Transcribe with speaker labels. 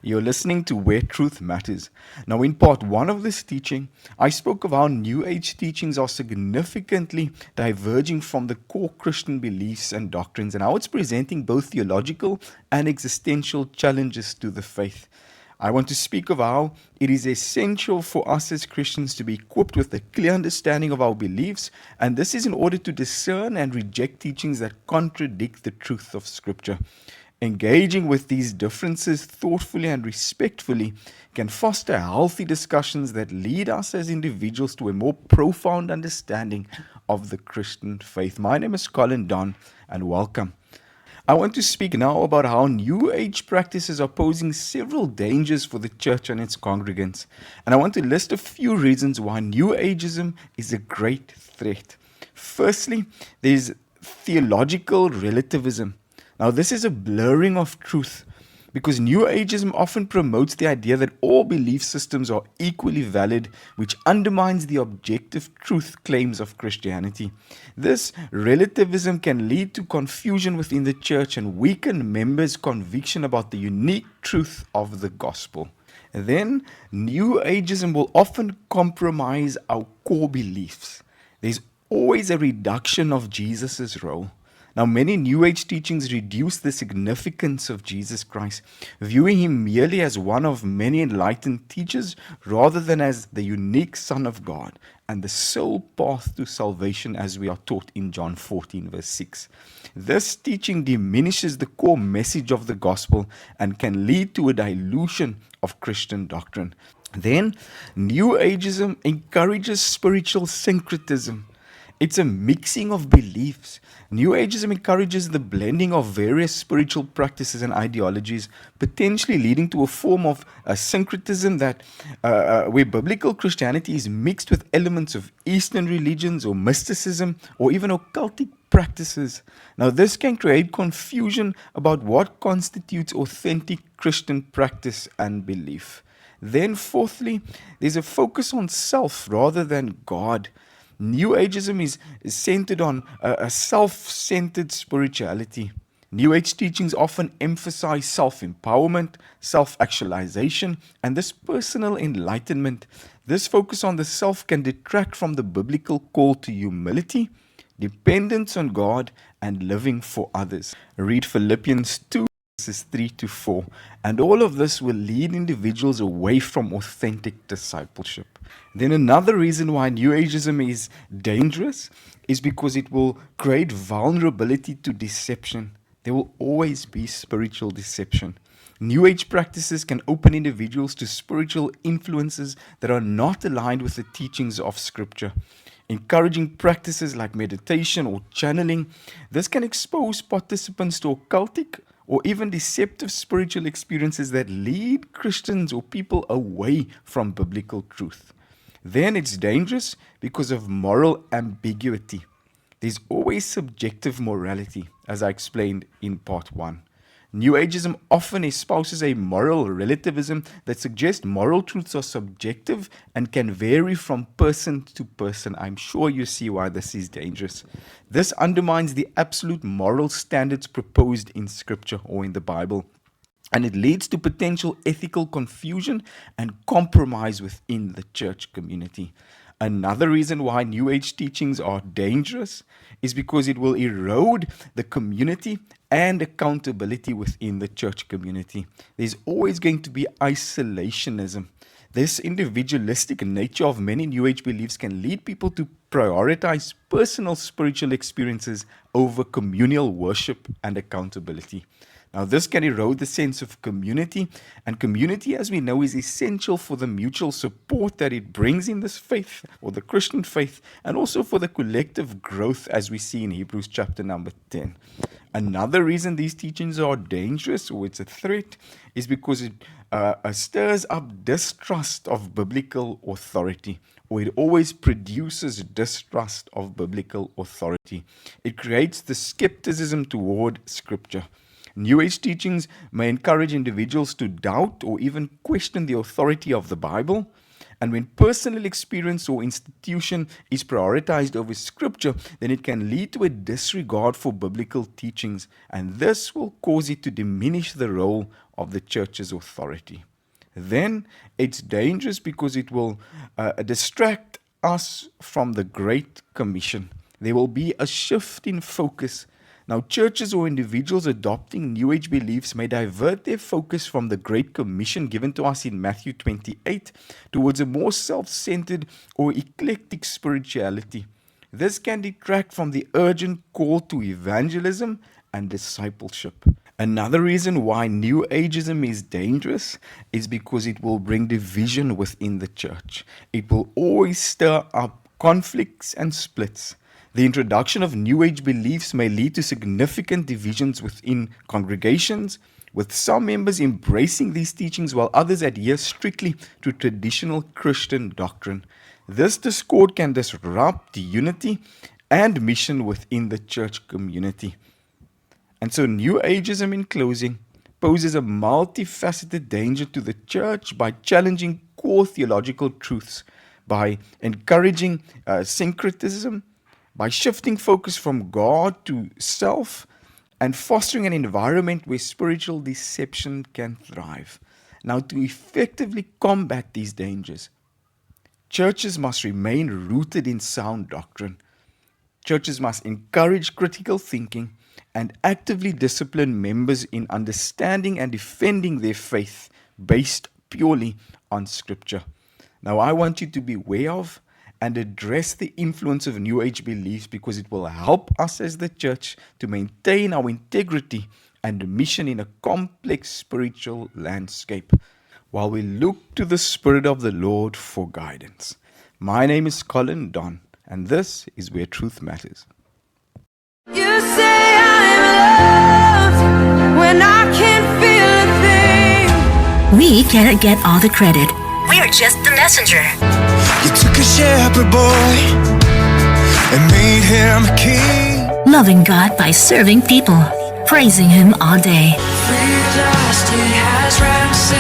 Speaker 1: You're listening to Where Truth Matters. Now, in part one of this teaching, I spoke of how New Age teachings are significantly diverging from the core Christian beliefs and doctrines, and how it's presenting both theological and existential challenges to the faith. I want to speak of how it is essential for us as Christians to be equipped with a clear understanding of our beliefs, and this is in order to discern and reject teachings that contradict the truth of Scripture. Engaging with these differences thoughtfully and respectfully can foster healthy discussions that lead us as individuals to a more profound understanding of the Christian faith. My name is Colin Don, and welcome. I want to speak now about how New Age practices are posing several dangers for the church and its congregants. And I want to list a few reasons why New Ageism is a great threat. Firstly, there's theological relativism. Now, this is a blurring of truth because New Ageism often promotes the idea that all belief systems are equally valid, which undermines the objective truth claims of Christianity. This relativism can lead to confusion within the church and weaken members' conviction about the unique truth of the gospel. Then, New Ageism will often compromise our core beliefs. There's always a reduction of Jesus' role. Now, many New Age teachings reduce the significance of Jesus Christ, viewing him merely as one of many enlightened teachers rather than as the unique Son of God and the sole path to salvation, as we are taught in John 14, verse 6. This teaching diminishes the core message of the gospel and can lead to a dilution of Christian doctrine. Then, New Ageism encourages spiritual syncretism. It's a mixing of beliefs. New Ageism encourages the blending of various spiritual practices and ideologies, potentially leading to a form of syncretism that where biblical Christianity is mixed with elements of Eastern religions or mysticism or even occultic practices. Now, this can create confusion about what constitutes authentic Christian practice and belief. Then, fourthly, there's a focus on self rather than God. New Ageism is centered on a self-centered spirituality. New Age teachings often emphasize self-empowerment, self-actualization, and this personal enlightenment. This focus on the self can detract from the biblical call to humility, dependence on God, and living for others. Read Philippians 2. Verses 3 to 4, and all of this will lead individuals away from authentic discipleship. Then another reason why New Ageism is dangerous is because it will create vulnerability to deception. There will always be spiritual deception. New Age practices can open individuals to spiritual influences that are not aligned with the teachings of Scripture. Encouraging practices like meditation or channeling, this can expose participants to occultic or even deceptive spiritual experiences that lead Christians or people away from biblical truth. Then it's dangerous because of moral ambiguity. There's always subjective morality, as I explained in part 1. New Ageism often espouses a moral relativism that suggests moral truths are subjective and can vary from person to person. I'm sure you see why this is dangerous. This undermines the absolute moral standards proposed in Scripture or in the Bible, and it leads to potential ethical confusion and compromise within the church community. Another reason why New Age teachings are dangerous is because it will erode the community and accountability within the church community. There's always going to be isolationism. This individualistic nature of many New Age beliefs can lead people to prioritize personal spiritual experiences over communal worship and accountability. Now, this can erode the sense of community, and community, as we know, is essential for the mutual support that it brings in this faith, or the Christian faith, and also for the collective growth, as we see in Hebrews chapter number 10. Another reason these teachings are dangerous, or it's a threat, is because it stirs up distrust of biblical authority, or it always produces distrust of biblical authority. It creates the skepticism toward Scripture. New Age teachings may encourage individuals to doubt or even question the authority of the Bible. And when personal experience or institution is prioritized over Scripture, then it can lead to a disregard for biblical teachings. And this will cause it to diminish the role of the church's authority. Then it's dangerous because it will distract us from the Great Commission. There will be a shift in focus. Now, churches or individuals adopting New Age beliefs may divert their focus from the Great Commission given to us in Matthew 28 towards a more self-centered or eclectic spirituality. This can detract from the urgent call to evangelism and discipleship. Another reason why New Ageism is dangerous is because it will bring division within the church. It will always stir up conflicts and splits. The introduction of New Age beliefs may lead to significant divisions within congregations, with some members embracing these teachings while others adhere strictly to traditional Christian doctrine. This discord can disrupt unity and mission within the church community. And so New Ageism, in closing, poses a multifaceted danger to the church by challenging core theological truths, by encouraging syncretism, by shifting focus from God to self, and fostering an environment where spiritual deception can thrive. Now, to effectively combat these dangers, churches must remain rooted in sound doctrine. Churches must encourage critical thinking and actively discipline members in understanding and defending their faith based purely on Scripture. Now, I want you to be aware of and address the influence of New Age beliefs because it will help us as the church to maintain our integrity and mission in a complex spiritual landscape while we look to the Spirit of the Lord for guidance. My name is Colin Don, and this is Where Truth Matters.
Speaker 2: You say I'm loved when I can't feel a thing.
Speaker 3: We cannot get all the credit. We are just the messenger.
Speaker 4: You took a shepherd boy and made him a king.
Speaker 3: Loving God by serving people, praising Him all day.
Speaker 2: Free at last, He has ransomed